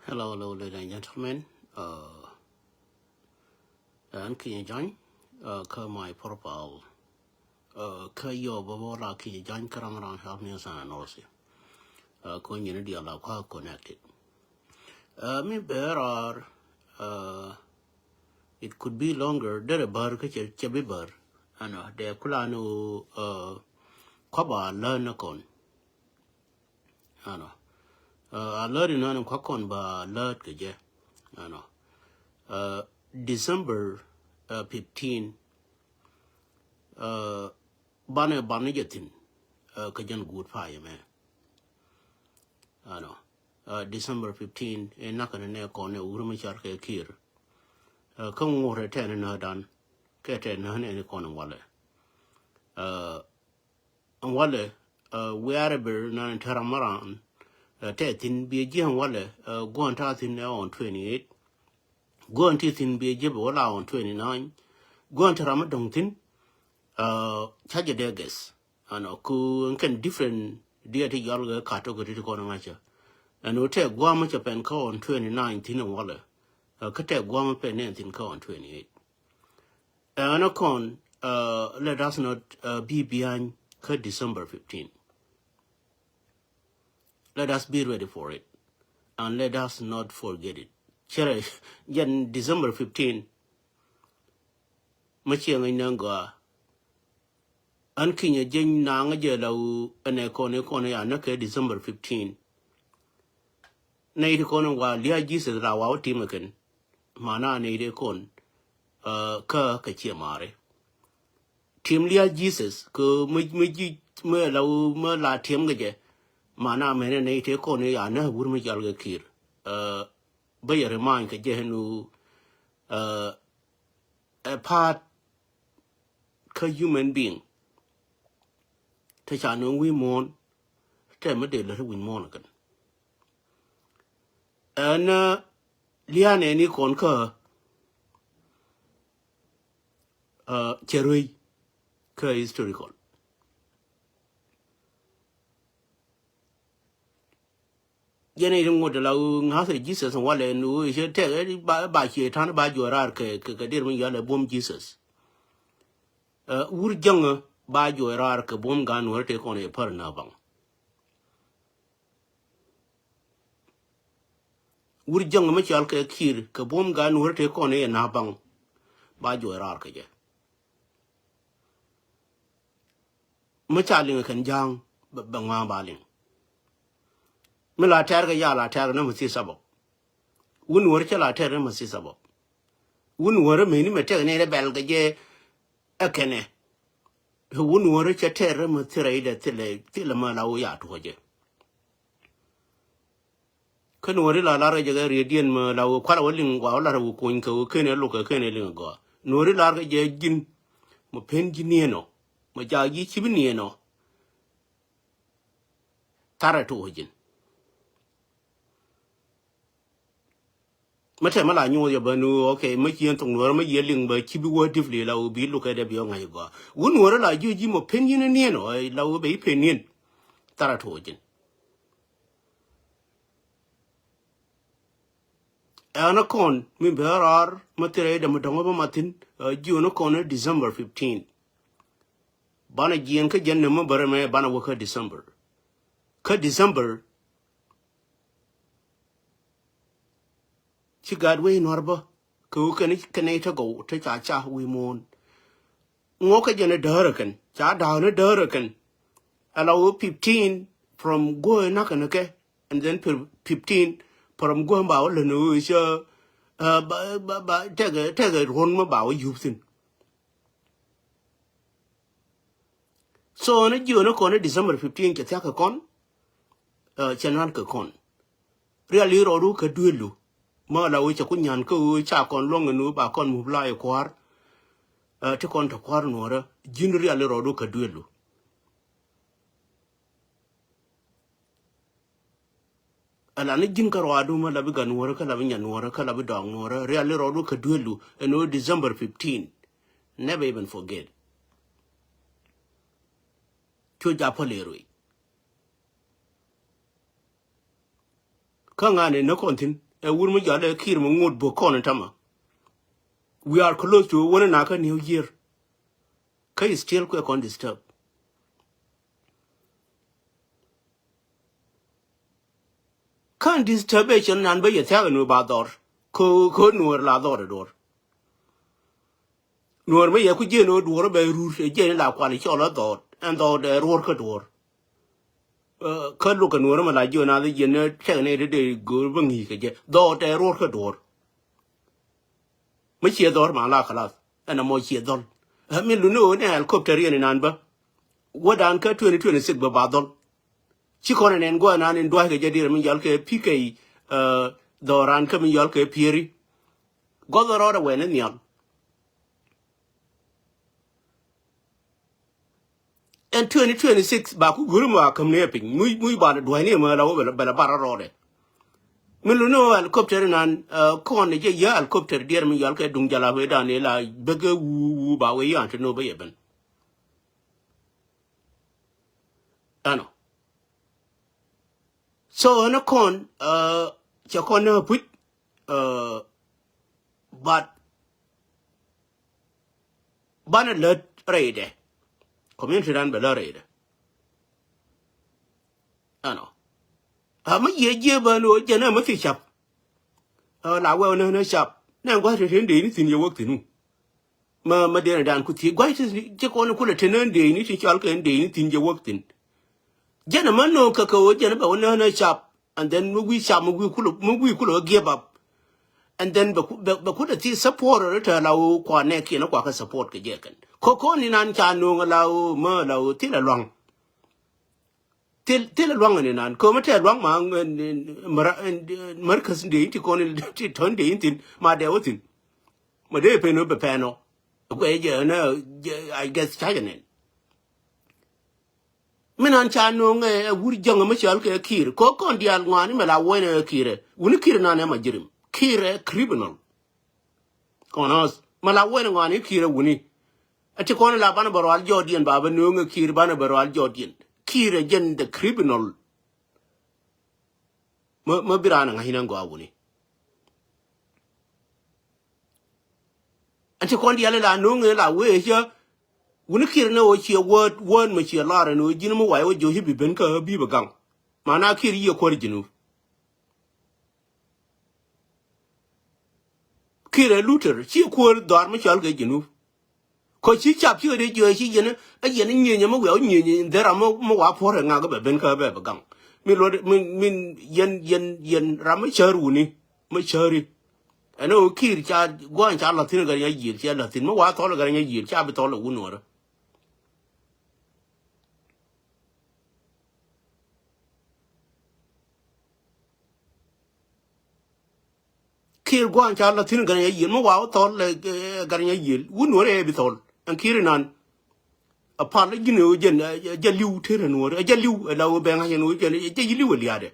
Hello, ladies and gentlemen. And can you join? My profile. Can you over can you join? Karangaran help me and also. Can you need allow connected? Me bear are it could be longer. There a bar catch a chubby bar. And the kulano kwaba learn a con. I learned in an kwakon ba learn kaje. December 15 bane jatin kajan good fire man December 15 nakana ne kone uruma char ke kir kan ngore ten na dan ke ten na ne kone wale wherever na taramaran tetin bi jihan wale go on tatin on 28 go on titin bi jibo wala on 29 go on taramadong tin charge degas ku kan different deity yalga category ko na macha and we take guam pen ko on 29 tin wala ka take guam pen tin ko on 28 and con let us not be behind December 15. Let us be ready for it and let us not forget it. Chere jan December 15 machi ngai an kinya jen na ngaje law ene kone ya na ke December 15 na ite kono wa lia Jesus ra wa timaken mana ne ite kon ka che mare tim lia Jesus ko me law me la tim gaje mana me ne ite kono ya na wur me jal ga kir ba yare man ka je nu a part ka human being ta cha no we mon te me de la win mon kan and liane ni kon ka cherui ka historical yene dum wode la ngase Jesus wale nu je te ba che tan ba jorar ke der mun yale bom Jesus ur jang ba jorar ke bom gan wote kon e par na bang ur jang ma chal ke kir ke bom gan wote kon e na bang ba jorar ke je ma chaling kan jang ba nga baling me la ter ga ya la ter na mu si sabo un wor cha la ter na mu si sabo un wor me ni me ter ne bel ga je akene un wor cha ter mu tire de tile ma la ya to je kan wor la re je ga redien ma la kwa la ling wa la ru ko ko kene lo ka kene ling go nori la ga je jin mo pen jin no mo ja gi chi bi no tara to jin mate mala nyu ya banu okay ma kien tong nor ma ye ling ba chi bi wo difli la bi lu ka de bi ngai go un wor la ju ji mo pen yin ni no la be pen yin tara to jin ana kon mi berar matere da madongo ba matin ji ono kon December 15 bana jien ka jenne ma bare me bana wo ka December ci gad we norba ko kan ta go ta cha we mon ngo ka jene darakan cha da ne darakan allow 15 from go na kan ke and then 15 from go ba le no sha ba ta ga ron ma ba yu sin so na ji no ko December 15 ke ta ka kon chanan ka kon really ro ru ka duelu ma la we cha kunyan ko cha kon long nu ba kon mu la e kwar te kon to kwar no ra jin really ro ru ka duelu ala ni jin karo adu ma la bi gan wora ka la bi nyan wora ka la bi dong wora really ro ru ka duelu no December 15 never even forget to japoleroi kangane no kontin wurma jale kir mo ngod bo kon tama. We are close to one another new year. Kai still quite on disturb. Can't disturbation and by your telling about door. Ko nor la door. Nor may a could no door by roof a general quality all door and all the worker door. Could look a normal like you another general check day go bring he door the worker door. Monsieur door my lakalas and a more cheer don. I mean, no, helicopter in Anba. What anchor 2026 babadol. Chikon and go on in Dwaka Jadir Minjalke PK, Doran coming Yalke Piri. Got the order when in yon. And 2026 Baku Guruma come neaping, muy bad Dwayne over Bella Rode. Miluno helicopter and corn a year helicopter dear Minjalke Dungjala Vedane like beggar woo bawayan to no baben. I know. So on a con, Chacona put, but Banner raid, community run below raid. I know. I'm a year, but no, Jenna fish up. La well, no shop. Now, what is anything you worked in? My dear Dan could see, why is Jacona could attend and day, anything chalk and day, anything you worked in. Gentlemen, no cacao, gentlemen, no shop, and then we shop, we could give up. And then, but could see supporter to allow Quanek in a quacker support Kajakan. Coco in Ancano allow Merlo till along. Till along and an come tell wrong man and Marcus day to call it turn the intin, my devotin. My day pay no panel. Okay, no, I guess Chinaman. Minan Chano, a wood young Michel Kir, Coco and the Alwan, Mela Wena Kire, Unikir Nana Jirim, Kire criminal. On us, Mala Wena one, Kira Winnie. A Chicona La Banabaral Jordan, Baba Nunga Kir Banabaral Jordan, Kira Jen the criminal. Mabirana Hinanga Winnie. And Chicon the Ala Nunga La way here. Wouldn't hear no she word one much a lot and would you know why would you be benka be begun? Mana kiri your cordiginu. Kira Luther, she quoted Darmachal Genu. Cause she chap you did you a yen, a yen in well, there are more for and Naga benka begun. Milord mean yen Ramachar Wuni, Machari. I know Kir child go and child Latin a year, she had nothing more taller than a year, chabit all a wound. Kir go and child Latin gonna yield, no wow, tall like Garnia yield, wouldn't worry a bit all, and Kirinan. A part you know, Jalu Tiran, a Jalu, a lower bang, and Jalu Liade.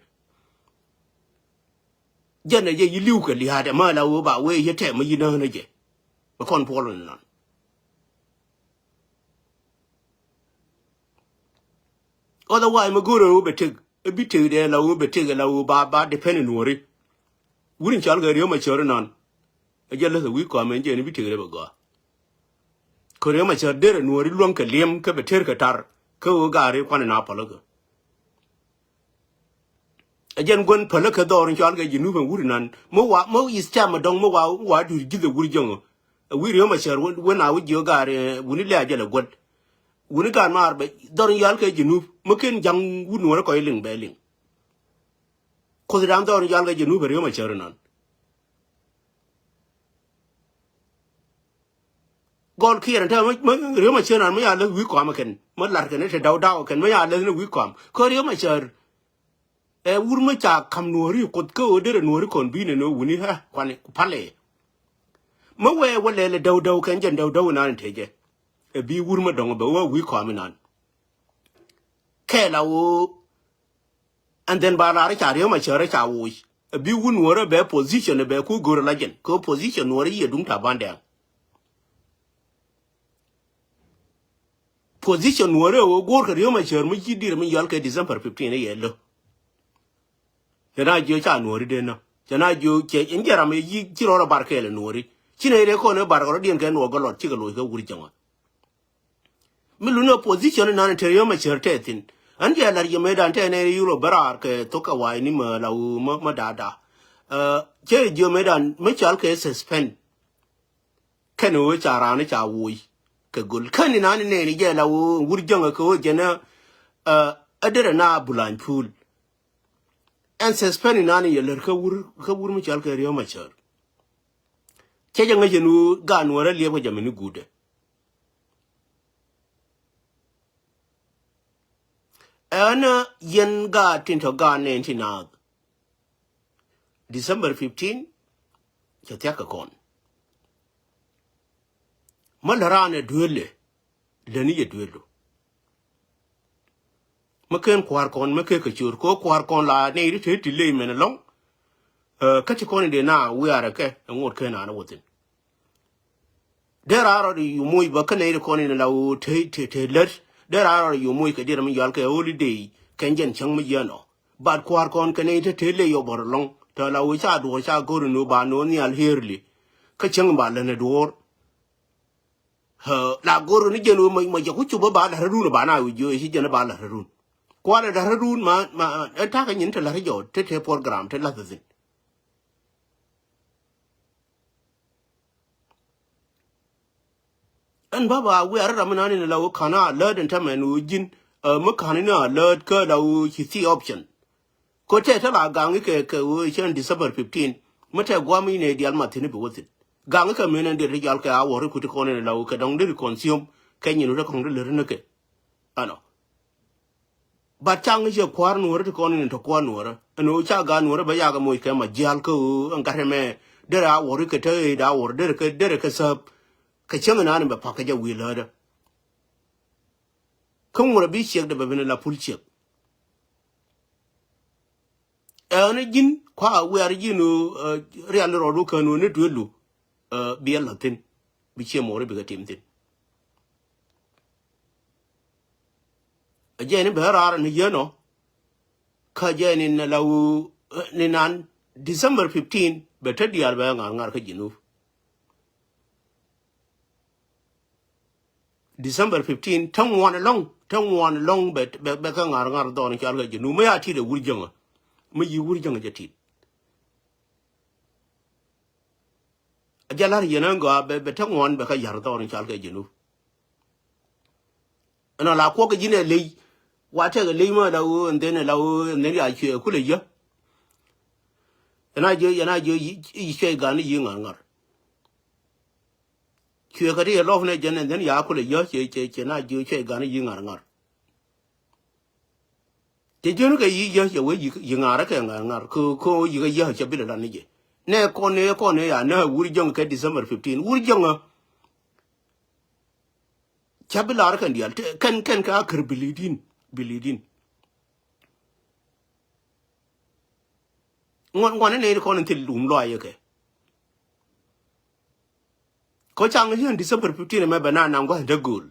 Jenna Jalu had a mile over where you tell me you know, a con Poland. Otherwise, my good over take a bit there, low, but take a low bar, depending worry. Wouldn't y'all get your mature on? A jealous a week comment, Jenny be taken go. Korea mature there and worry long a liam, cabater tar, co gari, one and apologo. A gen one palaka door and y'all get you move and wooden on. Mo is cham a dong mo why do you give the wood young? A weary mature when I would your gari, wouldn't let a good. Wouldn't got mar, but don't y'all get you move, mucking young wouldn't work oiling belling. Cause down there, y'all get you move a real mature on. God care and tell me, real mature on me, I love we come again. Mudlarkin, a dow can me, I love we come. Corio mature. A woodmacha come no real could go there and no convenient no winnie her, one pale. Mowe will let a dow can gen dow and take it. A bee woodmadong about we coming on. Kela and then by Raria mature I wish. A bee wouldn't worry about position a bear could go legend, co position worry you don't have one position worry or go to Rio mature, which you did me Yalka December 15 a yellow. Then I just worried enough. jana ju che injera me yi chiro barkele nori chine re ko ne bargoro dien ken wo golot chi galo ga wuri janga miluno position na ne teriyo ma cherte tin anje lar yeme dan te ne euro barar ke toka wai ni ma la u ma dada che jo me dan me chal ke suspend ken wo chara ne cha wui ke gol kan na ne ni je la u wuri janga ko jena adere na bulan pool and suspend na ne yeler ka wur me chal ke riyo ma char che janga jenu ga nuora liye ko jamani gude ana yen ga tinto ga ne tinag December 15 che tiaka kon malarane duele leni ye duelo maken kwar kon make ka chur ko kwar kon la ne ri te le men long ka ti kon de na we are ke ngot ke na na wotin there are you moy ba ka ne kon ne la o te let there are you moy ka dir mi yal ke holiday ken jen chang mi yano bad kwar kon ka ne te le yo bor long ta la o cha do cha go no ba no ni al herli ka chang ba le ne dor la go ni jenu ma ja ku chu ba la ru ba na u jo shi jen ba la ru kwala da ru ma ta ka nyin ta la jo te program te la zin an baba we are ramana ni la o kana le den ta menu jin mu kana na le ka la o hi option ko te ta la gang ke o chen December 15 mu te gwa mi ne dial ma tini bi wotin gang ka menen de rijal ka a wori ku ti ko ne la o ka dong de consume ka nyin ro ko de le ke ano ba chang je kwar nuor ti ko ne to kwar nuor no cha ga nuor ba ya ga mo ke ma jal ko an ka me de ra wori ke te da wor de ke sa ka chang na ne ba pa ka ja wi la da kun wora bi chek de ba ben la pul chek ene jin kwa we are jinu real ro ru kanu ne duelu bi la tin bi che mo re bi ga tim tin aje ne ba ra ne yeno ka je ni na lawu ni nan December 15 be ta diar ba ngar ka jinu December 15 tang wan long be ka ngar do ni ka ga jinu me ya ti de wuri janga me yi wuri janga je ti ajalar yenanga be tang wan be ka yar do ni ka ga jinu ana la ko ga jine le wata ga le ma da wo ndene la wo ne ya che ku le ya yana je yi che ga ni yi ngar che ga de lo ne je ne den ya ku le ya che na je che ga ni yi ngar je je no ga yi ya che we yi ngar ka ngar ko yi ga ya che bi la ni je ne ko ne ya na wuri jong ka December 15 wuri jong chabilar kan dial kan ka kar bilidin ngwan ne ko ne til lo ayeke ko chang hen December 15 me banana ngwa de gol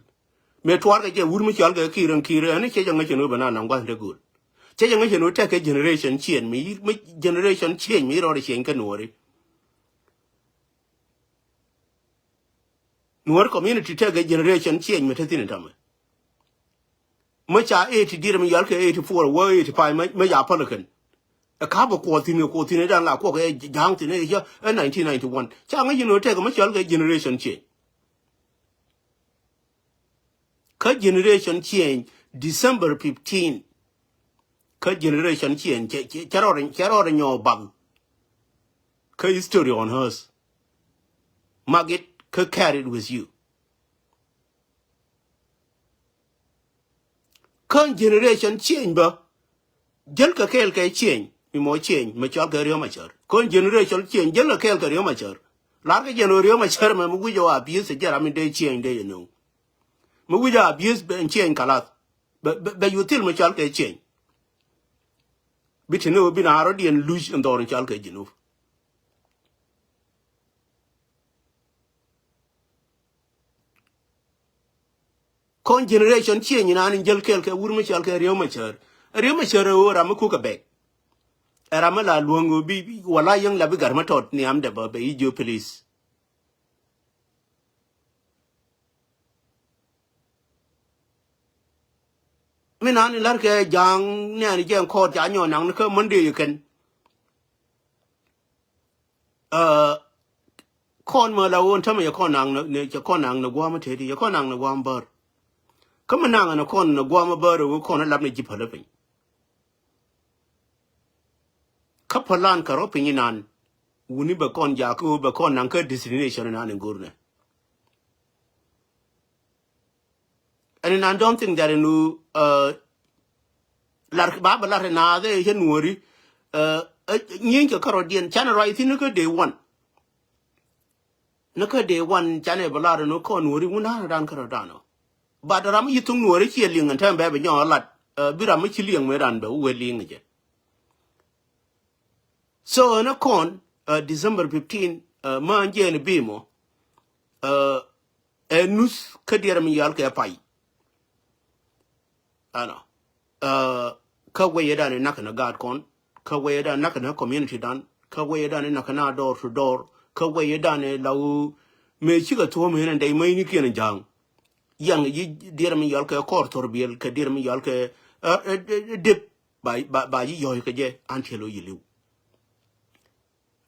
me twar ga je wur mi chal ga kiran ne che jang no banana ngwa de gol che jang no ta ke generation chen mi generation chen mi ro de chen ka nori nuor community ta ga generation chen me ta tin ta me cha 80 dir mi yal ke 84 wo 85 me ya palakan a cabo ko tin da la ko ga jang tin ne ya 1991 cha ga no ta ga me chal ga generation chen ka generation chen December 15 ka generation chen charo nyo bag ka history on hers magit ka carried with you kan generation chen ba jel ka kel ka chen mi mo chen me chal ga ryo ma char kan generation chen jel ka kel ka ryo ma char la ga jeno ryo ma char ma mu jo abi se jara mi de chen de no mu jo abi ben chen kala be yutil me chal ka chen bitino bina ro dien luj ndor chal ka jinu kon generation chen ni nan jel kel ka wur me chal ka ryo ma char o ra mu ku ka be Eramala luongo bi wala yang labi garmatot ni amde ba be ijo police. Mina ni larke jang ne ani jeng court ja nyo nang ko Monday you can kon ma la won tama ya kon nang ne ja kon nang na gwa ma tedi ya kon nang na gwa bar. Kama nang na kon na gwa ma bar wo kon lab ne jipa lapin. Kapalan karo pinyinan wuni ba kon ja ko ba kon nang ka destination na ne gurne. And I don't think that you lark baba la na de yen wori nyin ka karo dien chana right in ko day one. Naka day one chane balada no kon wori wuna dan karo dano. But ram yitung wori chi ling and time baby nyo lat biram chi ling me ran ba we ling je. So na kon December 15 man je ne bimo nus kadira mi yal ka pai. Ano ka we da ne nakana god kon ka we da nakana community dan ka we da ne nakana door to door ka we da ne law me chi ga to me ne dai mai ni ken jang yang yi dir mi yal ka kor tor biel ka dir mi yal ka dip ba yi yo ka je antelo yilu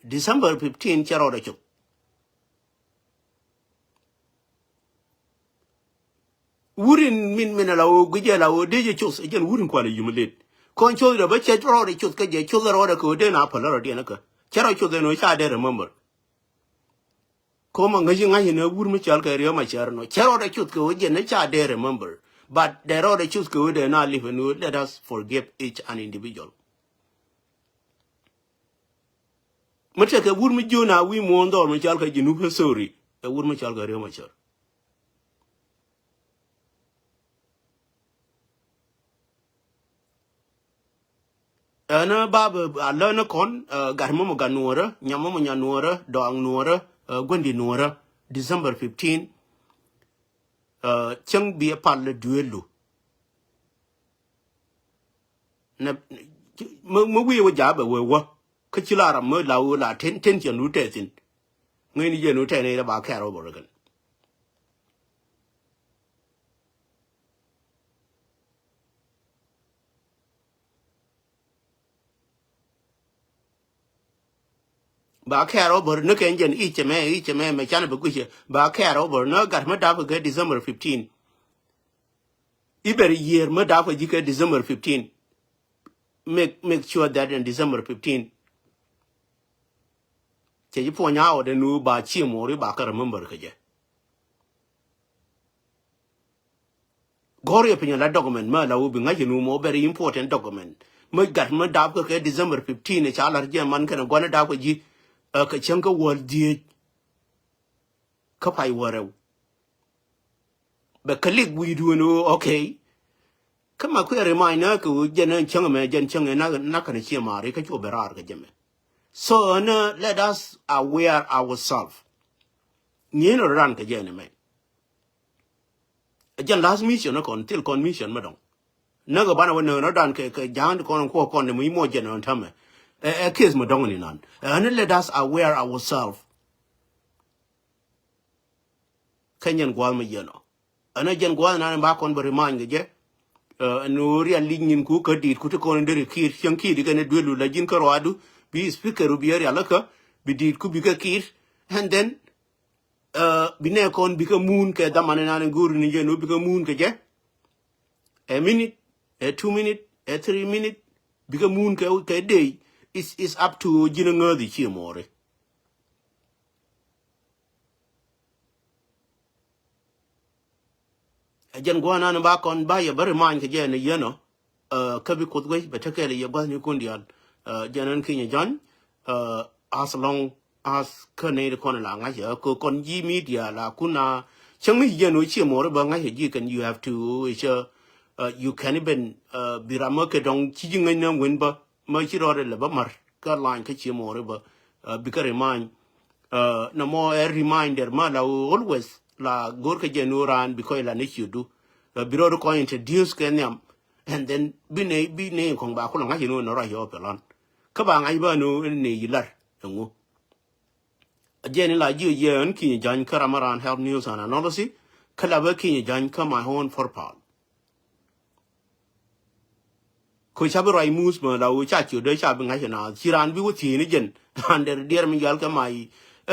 December 15 charo da chuk wurin min law guje law de je chus jen wurin kwale yumulet kon cho da ba che ro de chus ka je chus ro da ko de na pa ro de na ka charo chus de no cha de remember ko ma ngaji ngaji na wur mi chal ka riyo ma char no charo da chus ko je na cha de remember but the ro de chus ko de na live no let us forgive each an individual mata ka wur mi jona wi mo ndor mi chal ka jinu fa sorry e wur mi chal ka riyo ma char ana baba ala na kon garmo mo ganora nyamo mo nyanora doang nora gondi nora December 15 Cäng bi pal duelu na mo wi wa jaba we wa ka chilara mo lawo la ten chen nu te tin ngai ni je nu te ne ba ka ro bo gan ba ka ro bo no ken jen iche me chan ba guche ba ka ro bo no gar ma da ga December 15 iber year ma da ga December 15 make sure that in December 15 che ji po nya o de nu ba chi mo ri ba ka remember ka je Gori opinion la document ma la ubi ngaji nu mo very important document ma gar ma da ga December 15 e cha la je man kana gona da ko ji ka Cäng ka wol die ka pai wore be kalik we do no okay kama ku reminder ku jenen Cäng me jen Cäng na kana chi ma ri ka chu berar ga jeme so let us aware ourselves ni no ran ka jene me jen last mission no kon til kon mission ma dong na ga bana wono no dan ke jan kon ne mo jen on tame case mo dong ni nan and let us aware ourselves kanyen gwal ma yeno ana jen gwal na ba kon be remind ga je no real lignin ku ka dit ku to kon ndere kir Cäng ki di gane dwelu la jin karo adu bi speaker u bier alaka bi dit ku bi ka kir and then bine kon bi ka moon ke damane na nguru ni je no bi ka moon ke je a minute a 2 minute a 3 minute bi ka moon ke day is up to jina ngadi chi more jen gwana na ba kon ba ya bari man ke je ne yeno ka bi kutwe be takele ya ba ni kundial janan kinya jan as long as kane de kon la nga ya ko kon ji media la kuna Cäng mi je no chi more ba nga ji can you have to you can even birama ke dong chi ngai na wen ba ma chi ro le ba mar ka line ke chi more ba because remind no more a reminder ma la always la gor ke je no ran because la ne chi du biro ko introduce ke nyam and then bi ne kong ba ko la nga no ra yo pe lan ka ba ngai ba no ne yilar ngo again la ji yen ki jan karamaran help news and analysis kala ba ki jan ka my own for part ko chabu rai mus ma la u cha chu de cha ba ngai na chiran bi u ti ni jen under dear mi gal ka mai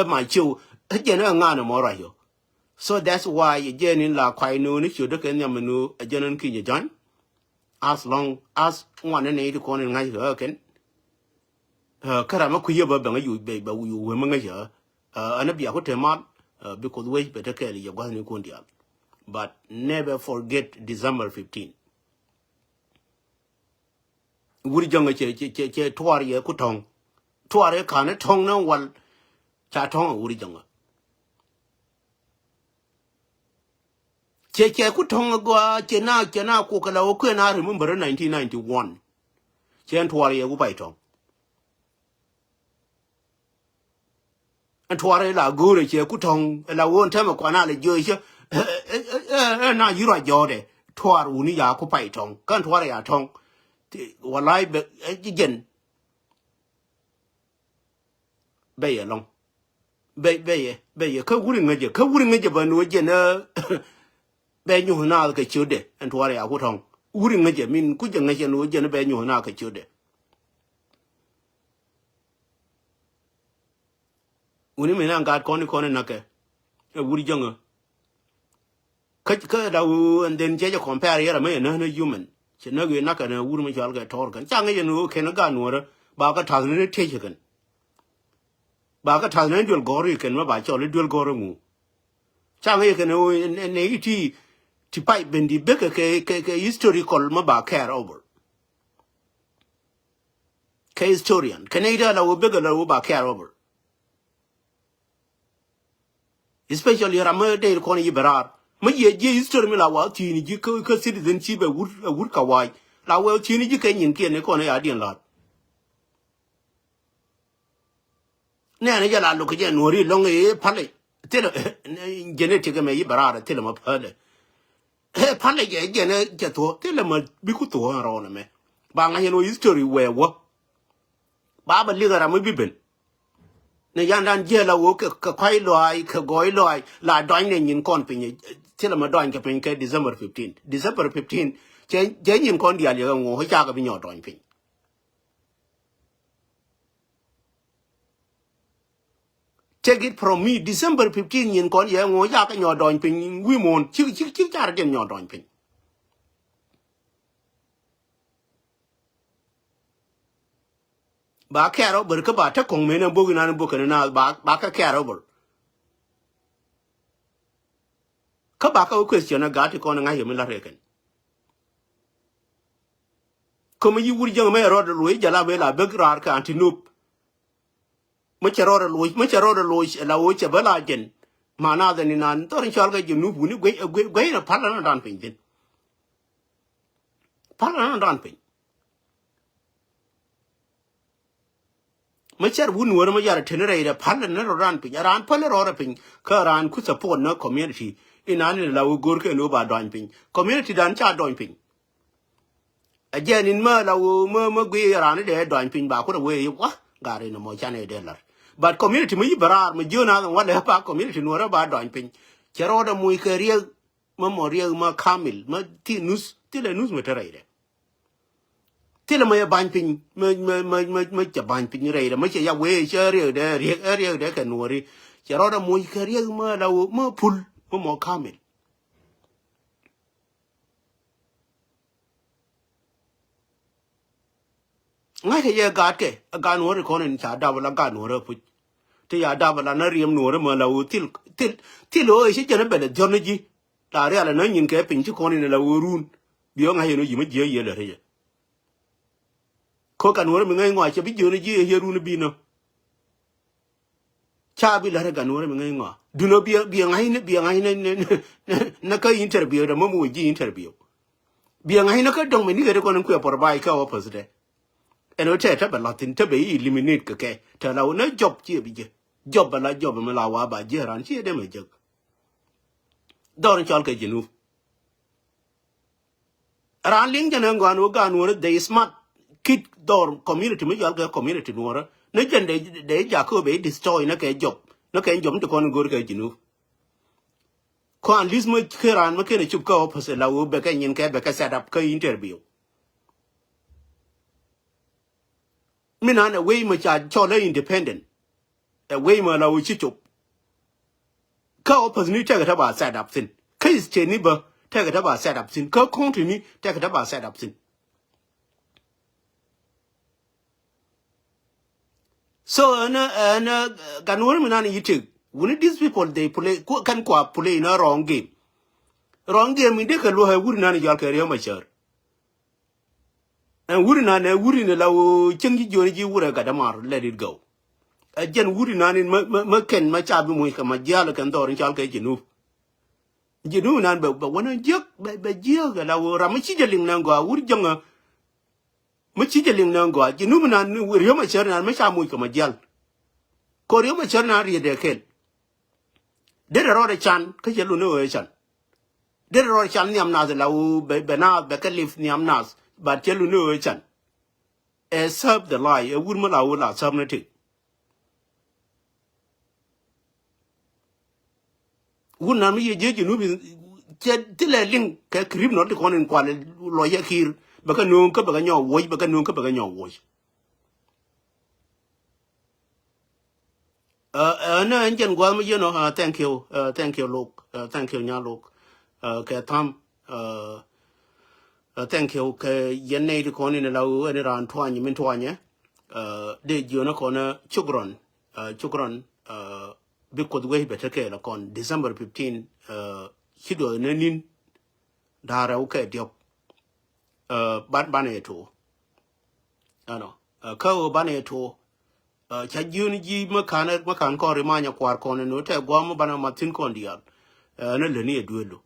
my chu again nga na mo ra yo so that's why again in la kwai no ni chu de ken yam no again ki jan as long as one and eight corner ngai ga ken karama ku ye ba ba ngai yu be ba yu we ma ngai ya ana bi ko te ma because we better care you go ni ko dia but never forget December 15 wuri jonga che twar ye ku tong twar ye kan tong na wal cha tong wuri jonga che ku tong go che na ku kala o ku na remember 1991 chen twar ye ku bai tong an twar la gore che ku tong la won ta ma kwa na le jo che na yura jode twar uni ya ku bai tong kan twar ya tong walai be jen be ye long be ye ka wuri ngaje ba no je na be nyu na ka chude an tware ya ku tong wuri ngaje min ku je ngaje no je na be nyu na ka chude uni me na ga ko ni na ke wuri jonga ka da u and then je compare ya me na human che na ge na ka na wuri me chal ga tor kan cha ngaje no ke na ga no ba ka ta ne te che kan ba ka ta ne dul gori ken ma ba cho le dul gori mu cha ngaje ke no ne ti pai bendi be ke historical ma ba care over ke historian Canada la wo be ga la wo ba care over especially rama de ko ni berar ma ye history mi la wa ti ni ji ko citizenship wur ka wai la wo ti ni ji ke nyin ke ne ko ne ya din la ne ja la lo ke je no ri long e pale te genetic me yi berar te ma pale he pale je ne je to te ma bi ku to ro na me ba nga no history we wo ba ba li ga ra mo bi ben ne yan dan je la wo ka kwai loi ka goi loi la doin ne nyin kon pin tela ma doin ka pin ke December 15 je nyin kon dia le ngo ho cha ka bi nyo doin pin take it from me December 15 nyin kon ye ngo ya ka nyo doin pin wi mon chi cha ra nyo doin pin ba kero ber ka ba ta kong me na bu na bu ka na ba ka kero ber ka ba ka question na ga ti ko na ye me la reken ko me yi wuri jang me ro ro ja la me la be rar ka antinup me che ro lo la wo che ba la jen ma na da ni nan to rin chal ga jinu bu ni gwe na pa na dan pin din pa na dan pin me cher wun wor me yar tenere ida pa na ran pin ran pa le ro pin ka ran ku support na community inani la wo gor ke no ba dan pin community dan cha dan pin again in ma la wo ma gwe ran de dan pin ba ku da we wa gare no mo cha ne de la but community me barar me jona wa le pa community no ra ba dan pin chero da mu ke rie ma mo rie ma kamil ma ti nus ti le nus me tere ide ti le me ban pin me cha ban pin re me che ya we che rie de ke no ri chero da mu ke rie ma la wo ma pul ma mo kamil ngay ke ye gat ke ga no ri ko ne cha da ba la ga no ri pu ti ya da ba la na riem no ri ma la wo til lo e che ne be le jon ji la ri ala na nyin ke pin chi ko ne la wo run bi yo ngay no yi ma je ye le re ko ka no ri mi ngay ngwa che bi jo ne ji ye run bi no cha bi la re ga no ri mi ngay ngwa du no bi ngay ne na ka interview da mo mo ji interview bi ngay na ka dong me ni ke ko ne ku por bai ka opposite eno te ta ba latin te be eliminate ke ta la na job chi bi je job la job me la wa ba je ran chi de me je don chal ke jinu ran ling jana ngwan wo gan wo de smart kid door community me jal ga community nuora ne jen de ja ko be destroy na ke job to kon gor ke jinu ko an lis mo kiran mo kene chup ko pose la wo be ke nyin ke be ke set up ke interview mina na we mo cha chole independent a we mo la wo chi chup ka opportunity take ta ba set up sin case che ni ba take ta ba set up sin ka continue take ta ba set up sin so ganwar mina ni yitik when these people they play can play in a wrong game in de ka lo ha wuri na ni jal ka riyo machar and wuri na lawo chengi jori ji wura ga damar let it go jen wuri na ni ma ken ma cha bi mu ka ma jala kan dor jal ka jinu nan ba wona jek ba jia ga lawo ramachi jeling nan go wuri jonga ma chi jeling nan go jinu na ni riyo machar na ma cha mu ka ma jal ko riyo machar na ri de ken de ro de chan ka jelu no e chan de ro chan ni am na lawo be na be ka lif ni am nas but jelu no e chan e serve the lie e wur ma lawo la serve na tik wuna mi ye je nu bi je tile ling ka krib no de konin kwale lo ye kir baka no ka baka nyo wo baka no ka baka nyo wo na enjen gwa mi no thank you look thank you nya look ka tam thank you ka yenne de konin la wo ne ran twanye min twanye de jona kona chugron because we better ke la kon December 15 hido nenin dara uke diop bane to ano ka bane to cha juni ji makan ko rimanya kwar kon no te gwa bana matin kon dial na le ni eduelo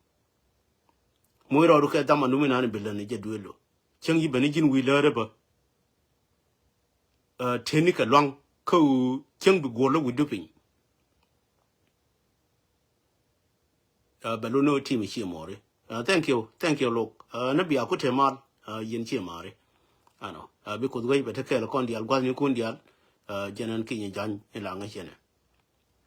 mo ro ke dama numi na ni bilani je duelo cheng yi bani jin wi lere ba technical long ko cheng bu go lo wi dupin Beluno team is more. Thank you, look. Nabia Kutemal, Yin Chimari. I know, because we better care on the Alguan Kundial, Janan King Jan, Elanga Jene.